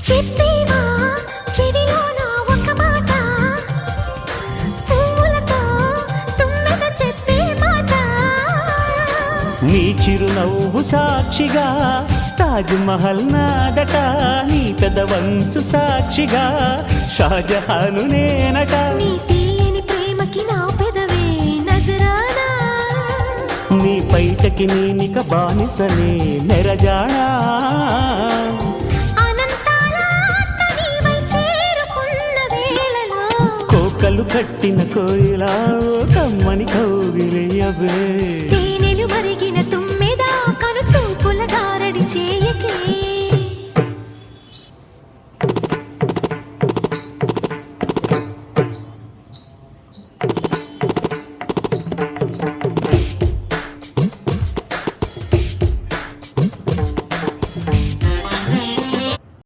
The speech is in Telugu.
చెప్పేవా చెవిలోన ఒక మాట, పువ్వులతో తుమ్మెద చెప్పే మాట. నీ చిరునవ్వు సాక్షిగా తాజ్ మహల్ నాదట, నీ పెదవంచు సాక్షిగా షాజహాను నేనట. నీ తీయని ప్రేమకి నా పెదవే నజరానా, నీ పైటకి నేనిక బానిసనే నెరజాడా. అనంతాల ఆత్మ నీవై చేరుకున్న వేళలో, కోకలు కట్టిన కోయిలా కమ్మని కౌగిలియవే.